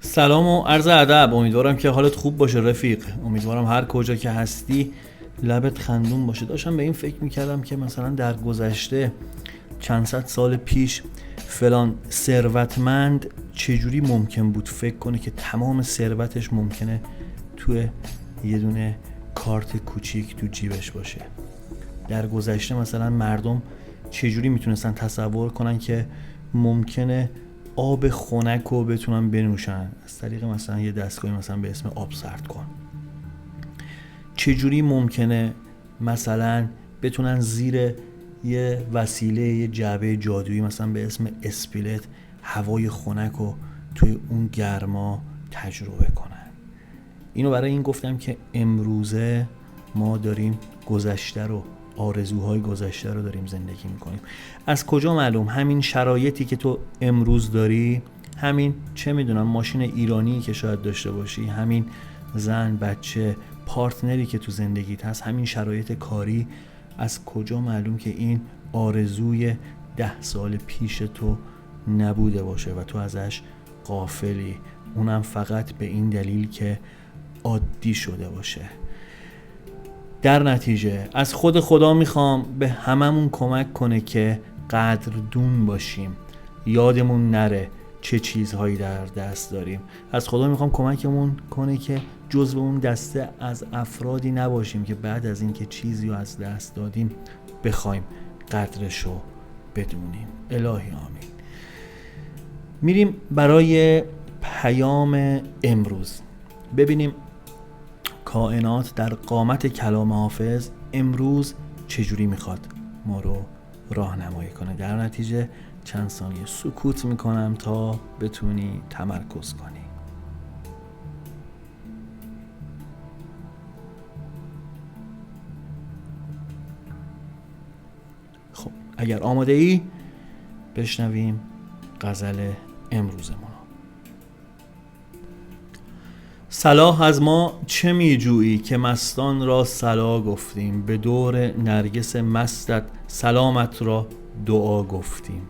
سلام و عرض ادب. امیدوارم که حالت خوب باشه رفیق. امیدوارم هر کجا که هستی لبت خندون باشه. داشتم به این فکر میکردم که مثلا در گذشته چند صد سال پیش فلان ثروتمند چجوری ممکن بود فکر کنه که تمام ثروتش ممکنه توی یه دونه کارت کوچیک تو جیبش باشه. در گذشته مثلا مردم چجوری میتونستن تصور کنن که ممکنه آب خنک رو بتونن بنوشن از طریق مثلا یه دستگاهی مثلا به اسم آب سرد کن. چجوری ممکنه مثلا بتونن زیر یه وسیله یه جعبه جادویی مثلا به اسم اسپلت هوای خنک رو توی اون گرما تجربه کنن. اینو برای این گفتم که امروزه ما داریم گذشته رو، آرزوهای گذشته رو داریم زندگی میکنیم. از کجا معلوم؟ همین شرایطی که تو امروز داری، همین چه میدونم ماشین ایرانی که شاید داشته باشی، همین زن، بچه، پارتنری که تو زندگیت هست، همین شرایط کاری، از کجا معلوم که این آرزوی 10 سال پیش تو نبوده باشه و تو ازش غافلی؟ اونم فقط به این دلیل که عادی شده باشه. در نتیجه از خود خدا میخوام به هممون کمک کنه که قدردون باشیم، یادمون نره چه چیزهایی در دست داریم. از خدا میخوام کمکمون کنه که جزو اون دسته از افرادی نباشیم که بعد از اینکه چیزی رو از دست دادیم بخوایم قدرشو بدونیم. الهی آمین. میریم برای پیام امروز. ببینیم کائنات در قامت کلام حافظ امروز چجوری میخواد ما رو راهنمایی کنه. در نتیجه چند ثانیه سکوت میکنم تا بتونی تمرکز کنی. خب اگر آماده ای بشنویم غزل امروزمون. صلاح از ما چه میجویی که مستان را صلا گفتیم، به دور نرگس مستت سلامت را دعا گفتیم.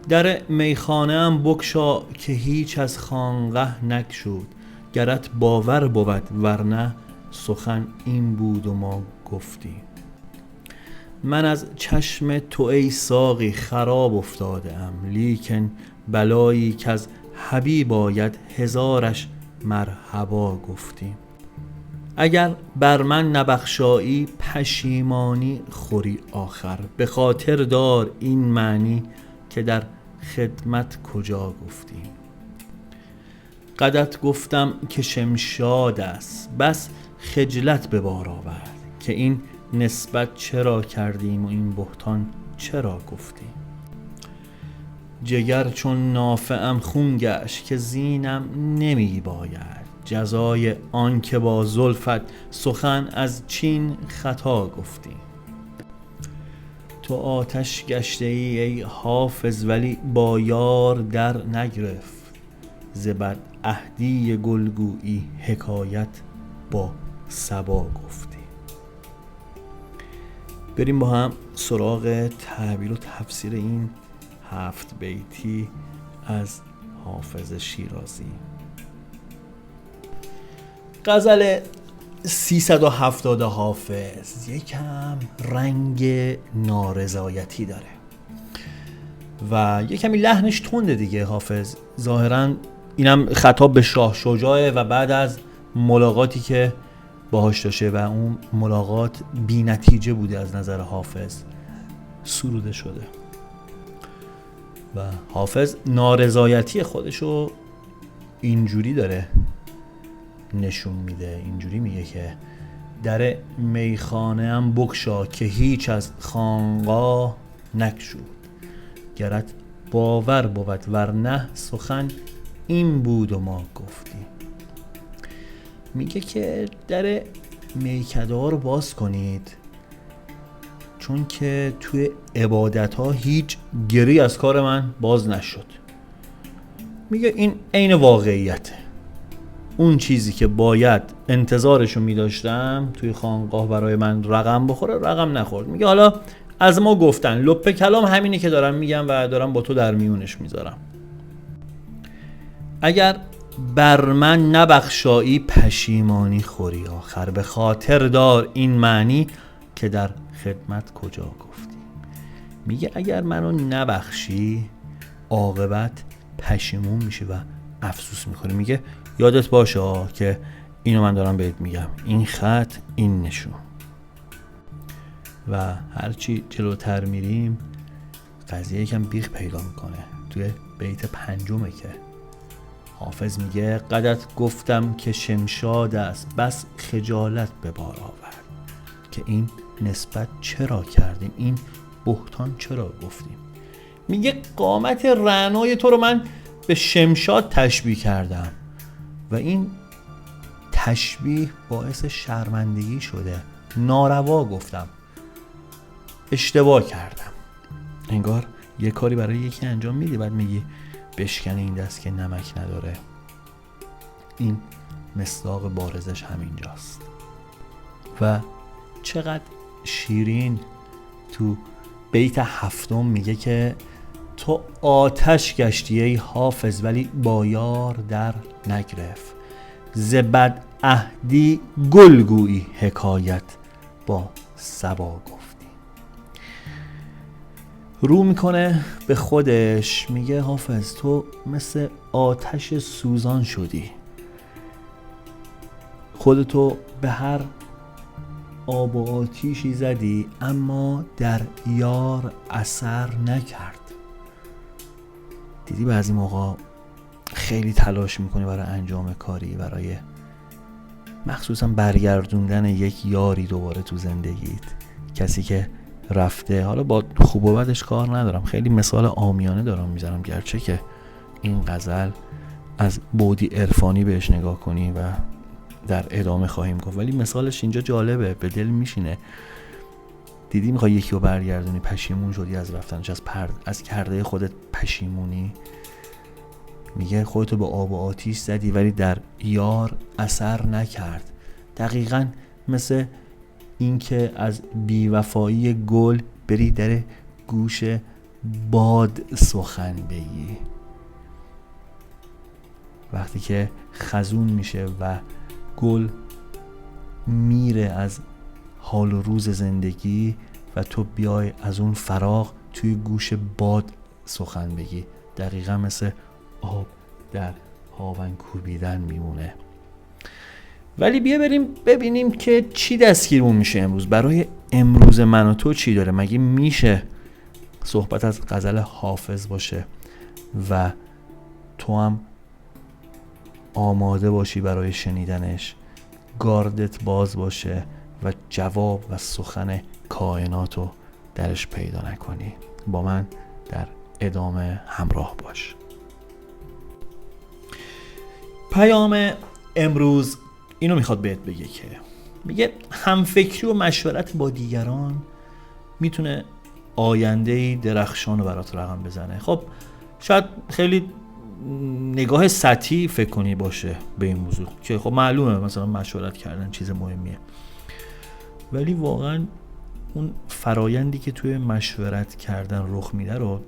در میخانه ام بگشا که هیچ از خانقه نگشود، گرت باور بود ورنه سخن این بود و ما گفتیم. من از چشم تو ای ساقی خراب افتاده ام، لیکن بلایی که از حبیب آید هزارش مرحبا گفتیم. اگر بر من نبخشایی پشیمانی خوری آخر، به خاطر دار این معنی که در خدمت کجا گفتیم. قدت گفتم که شمشاد است، بس خجلت به بار آورد، که این نسبت چرا کردیم و این بهتان چرا گفتیم. جگر چون نافعم خون گشت که زینم نمی باید، جزای آن که با زلفت سخن از چین خطا گفتیم. تو آتش گشته ای حافظ ولی با یار در نگرفت، ز بد عهدی گلگویی حکایت با صبا گفتیم. بریم با هم سراغ تعبیر و تفسیر این 7 بیتی از حافظ شیرازی. غزل 370 حافظ یکم رنگ نارضایتی داره و یکمی لحنش تنده دیگه. حافظ ظاهرا اینم خطاب به شاه شجاعه و بعد از ملاقاتی که باهاش داشته و اون ملاقات بی نتیجه بوده از نظر حافظ سروده شده و حافظ نارضایتی خودشو اینجوری داره نشون میده. اینجوری میگه که در میخانه ام بگشا که هیچ از خانقاه نگشود، گرت باور بود ورنه سخن این بود و ما گفتیم. میگه که در میکده ها رو باز کنید، چون که توی عبادت ها هیچ گری از کار من باز نشد. میگه این عین واقعیته. اون چیزی که باید انتظارشو میداشتم توی خانقاه برای من رقم بخوره رقم نخورد. میگه حالا از ما گفتن، لپ کلام همینه که دارم میگم و دارم با تو در میونش میذارم. اگر بر من نبخشایی پشیمانی خوری آخر، به خاطر دار این معنی که در خدمت کجا گفتی. میگه اگر منو نبخشی عاقبت پشیمون میشی و افسوس میکنی. میگه یادت باشه که اینو من دارم بهت میگم، این خط، این نشون. و هرچی جلوتر میریم قضیه یکم بیخ پیدا میکنه. توی بیت 5 که حافظ میگه قدت گفتم که شمشاد است، بس خجالت به بار آورد. که این نسبت چرا کردیم؟ این بهتان چرا گفتیم؟ میگه قامت رعنای تو رو من به شمشاد تشبیه کردم و این تشبیه باعث شرمندگی شده. ناروا گفتم، اشتباه کردم. انگار یه کاری برای یکی انجام میدی بعد میگی بشکن این دست که نمک نداره. این مصداق بارزش همینجاست. و چقدر شیرین تو بیت 7 میگه که تو آتش گشتی ای حافظ ولی با یار در نگرفت، ز بد عهدی گل گویی حکایت با صبا گفتی. رو میکنه به خودش، میگه حافظ تو مثل آتش سوزان شدی، خودتو به هر آب و آتیشی زدی اما در یار اثر نکرد. دیدی بعضی موقع خیلی تلاش میکنی برای انجام کاری، برای مخصوصا برگردوندن یک یاری دوباره تو زندگیت، کسی که رفته. حالا با خوب و بدش کار ندارم، خیلی مثال عامیانه دارم میزنم، گرچه که این غزل از بعدی عرفانی بهش نگاه کنی و در ادامه خواهیم گفت، ولی مثالش اینجا جالبه، به دل میشینه. دیدی میخوای یکی رو برگردونی، پشیمون شدی از رفتنش، از کرده خودت پشیمونی. میگه خودتو به آب و آتیش زدی ولی در یار اثر نکرد. دقیقاً مثل این که از بیوفایی گل بری در گوش باد سخن بگی. وقتی که خزون میشه و گل میره از حال و روز زندگی و تو بیای از اون فراغ توی گوش باد سخن بگی، دقیقا مثل آب در هاون کوبیدن میمونه. ولی بیا بریم ببینیم که چی دستگیرمون میشه امروز. برای امروز من و تو چی داره؟ مگه میشه صحبت از غزل حافظ باشه و تو هم آماده باشی برای شنیدنش، گاردت باز باشه و جواب و سخن کائناتو درش پیدا نکنی؟ با من در ادامه همراه باش. پیام امروز اینو میخواد بهت بگه که میگه همفکری و مشورت با دیگران میتونه آینده‌ای درخشان رو برات رقم بزنه. خب شاید خیلی نگاه سطحی فکر کنی باشه به این موضوع که خب معلومه مثلا مشورت کردن چیز مهمیه، ولی واقعا اون فرایندی که توی مشورت کردن رخ میده رو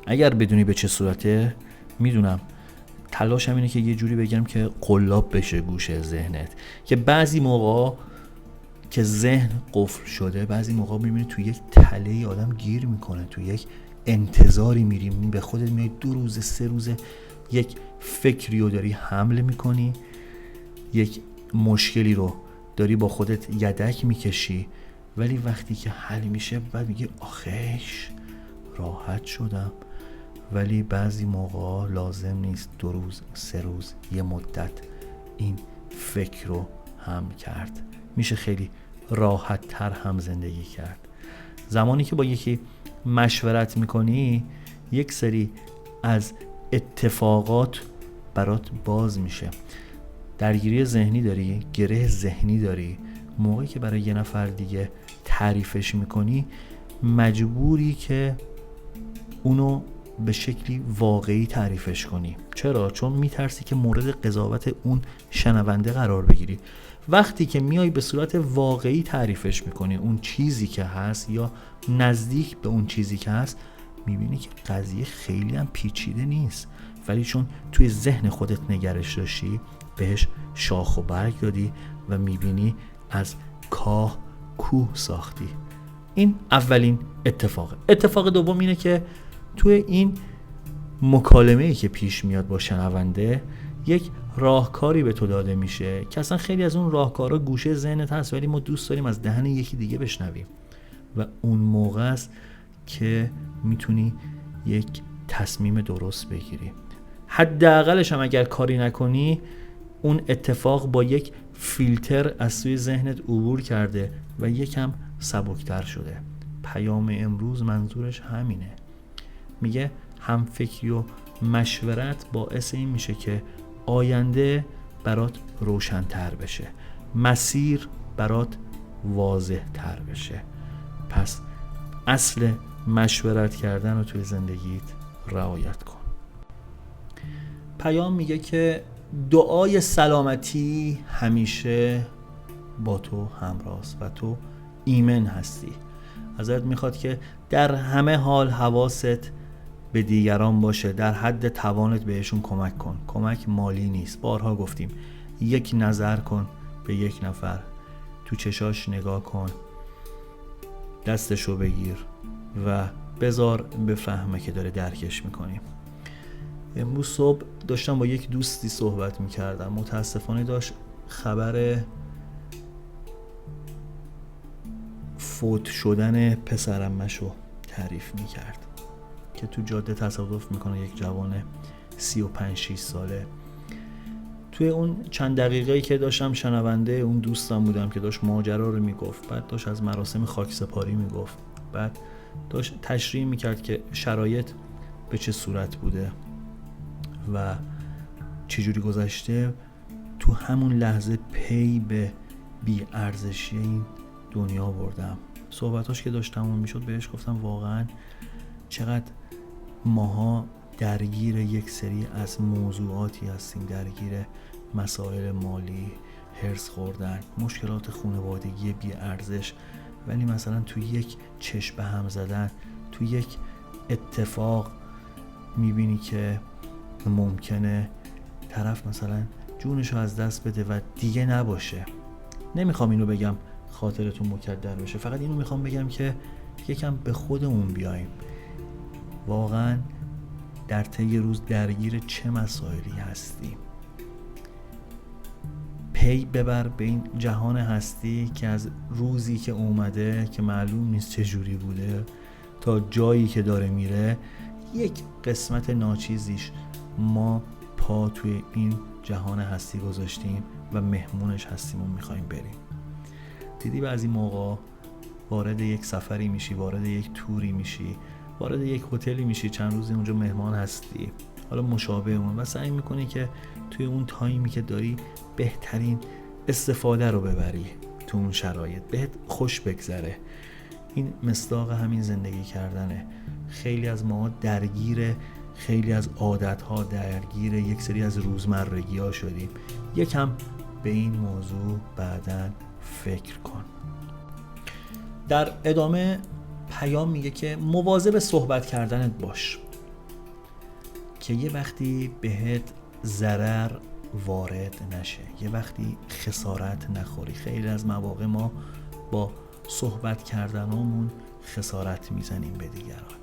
اگر بدونی به چه صورته، میدونم تلاشم اینه که یه جوری بگم که قلاب بشه گوش ذهنت، که بعضی موقع که ذهن قفل شده، بعضی موقع میبینی توی یک تله آدم گیر میکنه، توی یک انتظاری میریم، به خودت میای 2 روز 3 روز یک فکری رو داری حمل میکنی، یک مشکلی رو داری با خودت یدک میکشی، ولی وقتی که حل میشه بعد میگی آخیش راحت شدم. ولی بعضی موقع لازم نیست 2 روز 3 روز، یه مدت این فکر رو حمل کرد، میشه خیلی راحت تر هم زندگی کرد. زمانی که با یکی مشورت میکنی یک سری از اتفاقات برات باز میشه، درگیری ذهنی داری، گره ذهنی داری. موقعی که برای یه نفر دیگه تعریفش میکنی مجبوری که اونو به شکلی واقعی تعریفش کنی. چرا؟ چون میترسی که مورد قضاوت اون شنونده قرار بگیری. وقتی که میای به صورت واقعی تعریفش میکنی اون چیزی که هست یا نزدیک به اون چیزی که هست، میبینی که قضیه خیلی هم پیچیده نیست. ولی چون توی ذهن خودت نگرش داشتی بهش شاخ و برگ دادی و میبینی از کاه کوه ساختی. این اولین اتفاق دوم اینه که توی این مکالمه‌ای که پیش میاد با شنونده یک راهکاری به تو داده میشه که اصلا خیلی از اون راهکارا گوشه ذهنت هست ولی ما دوست داریم از دهن یکی دیگه بشنویم و اون موقع است که میتونی یک تصمیم درست بگیری. حداقلش هم اگر کاری نکنی اون اتفاق با یک فیلتر از سوی ذهنت عبور کرده و یکم سبکتر شده. پیام امروز منظورش همینه. میگه همفکری و مشورت باعث این میشه که آینده برات روشن‌تر بشه، مسیر برات واضح تر بشه. پس اصل مشورت کردن رو توی زندگیت رعایت کن. پیام میگه که دعای سلامتی همیشه با تو همراهست و تو ایمن هستی. ازت میخواد که در همه حال حواست به دیگران باشه، در حد توانت بهشون کمک کن. کمک مالی نیست، بارها گفتیم. یک نظر کن به یک نفر، تو چشاش نگاه کن، دستشو بگیر و بذار بفهمه که داره درکش میکنیم. امروز صبح داشتم با یک دوستی صحبت میکردم، متاسفانه داشت خبر فوت شدن پسرمشو تعریف میکرد که تو جاده تصادف میکنه، یک جوان 35-6 ساله. توی اون چند دقیقه‌ای که داشتم شنونده اون دوستم بودم که داشت ماجرا رو میگفت، بعد داشت از مراسم خاکسپاری میگفت، بعد داشت تشریح میکرد که شرایط به چه صورت بوده و چجوری گذشته. تو همون لحظه پی به بی‌ارزشی این دنیا بردم. صحبتاش که داشتم اون میشد بهش گفتم واقعا چقدر ماها درگیر یک سری از موضوعاتی هستیم، درگیر مسائل مالی، هرس خوردن، مشکلات خانوادگی بی ارزش، ولی مثلا توی یک چشم به هم زدن، توی یک اتفاق میبینی که ممکنه طرف مثلا جونشو از دست بده و دیگه نباشه. نمیخوام اینو بگم خاطرتون مکدر بشه، فقط اینو میخوام بگم که یکم به خودمون بیایم. واقعا در طی روز درگیر چه مسائلی هستیم؟ پی ببر به این جهان هستی که از روزی که اومده که معلوم نیست چه جوری بوده تا جایی که داره میره، یک قسمت ناچیزیش ما پا توی این جهان هستی گذاشتیم و مهمونش هستیم و میخوایم بریم. دیدی بعضی موقع وارد یک سفری میشی، وارد یک توری میشی، وارد یک هتلی میشی، چند روزی اونجا مهمان هستی، حالا مشابه اون، و سعی میکنی که توی اون تایمی که داری بهترین استفاده رو ببری تو اون شرایط، بهت خوش بگذره. این مصداق همین زندگی کردنه. خیلی از ما درگیر خیلی از عادتها، درگیر یک سری از روزمرگی ها شدیم. یکم به این موضوع بعداً فکر کن. در ادامه پیام میگه که مواظب صحبت کردنت باش که یه وقتی بهت ضرر وارد نشه، یه وقتی خسارت نخوری. خیلی از مواقع ما با صحبت کردنمون خسارت میزنیم به دیگران.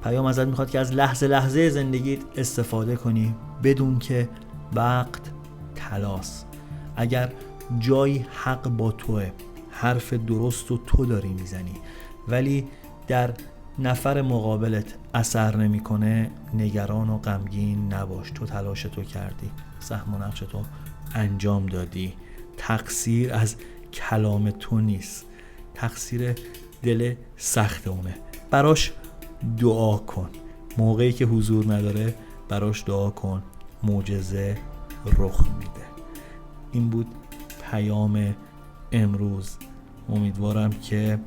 پیام ازت میخواد که از لحظه لحظه زندگیت استفاده کنی، بدون که وقت طلاست. اگر جایی حق با توه، حرف درست رو تو داری میزنی، ولی در نفر مقابلت اثر نمیکنه، نگران و غمگین نباش. تو تلاش تو کردی، سهم و نقش تو انجام دادی. تقصیر از کلام تو نیست، تقصیر دل سخت اونه. براش دعا کن. موقعی که حضور نداره براش دعا کن، معجزه رخ میده. این بود پیام امروز. امیدوارم که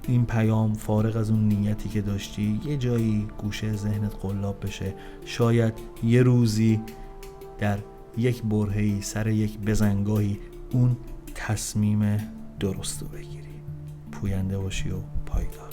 این پیام فارغ از اون نیتی که داشتی یه جایی گوشه ذهنت قلاب بشه. شاید یه روزی در یک برهه‌ای سر یک بزنگاهی اون تصمیم درست رو بگیری. پوینده باشی و پایدار.